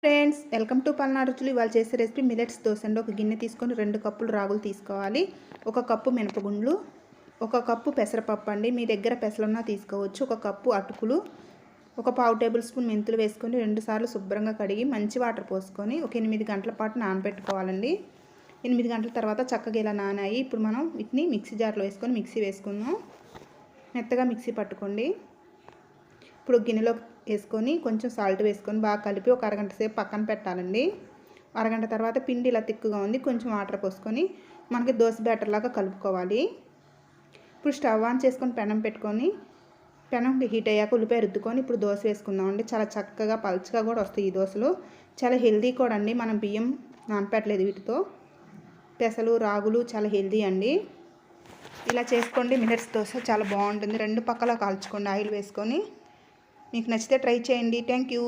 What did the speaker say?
Friends, welcome to Palnadu రుచులు. ఇవాళ చేసే రెసిపీ మిల్లెట్స్ దోశ అండి. ఒక గిన్నె తీసుకొని 2 కప్పులు రాగులు తీసుకోవాలి. 1 కప్పు మినపగుండ్లు, 1 కప్పు పెసరపప్పు అండి. మీ దగ్గర పెసలున్నా తీసుకోవచ్చు. 1 కప్పు అటుకులు, 1 పావు టేబుల్ స్పూన్ మెంతులు వేసుకొని 2 సార్లు శుభ్రంగా కడిగి మంచి వాటర్ పోసుకొని ఒక 8 గంటల పాటు నానబెట్టుకోవాలండి. 8 గంటల తర్వాత చక్కగా ఇలా నానాయి. ఇప్పుడు మనం వీటిని మిక్సీ జార్లో వేసుకొని మిక్సీ వేసుకుందాం. మెత్తగా మిక్సీ పట్టుకోండి. ఇప్పుడు గిన్నెలో వేసుకొని కొంచెం సాల్ట్ వేసుకొని బాగా కలిపి ఒక అరగంట సేపు పక్కన పెట్టాలండి. అరగంట తర్వాత పిండి ఇలా తిక్కుగా ఉంది, కొంచెం వాటర్ పోసుకొని మనకి దోశ బ్యాటర్ లాగా కలుపుకోవాలి. ఇప్పుడు స్టవ్ ఆన్ చేసుకొని పెనం పెట్టుకొని పెనం హీట్ అయ్యాక ఉల్లిపాయ రుద్దుకొని ఇప్పుడు దోశ వేసుకుందామండి. చాలా చక్కగా పల్చగా కూడా వస్తాయి ఈ దోశలు. చాలా హెల్దీ కూడా అండి. మనం బియ్యం నానపెట్టలేదు వీటితో. పెసలు రాగులు చాలా హెల్దీ అండి. ఇలా చేసుకోండి. మిల్లెట్స్ దోశ చాలా బాగుంటుంది. 2 పక్కల కాల్చుకోండి ఆయిల్ వేసుకొని. మీకు నచ్చితే ట్రై చేయండి. Thank you.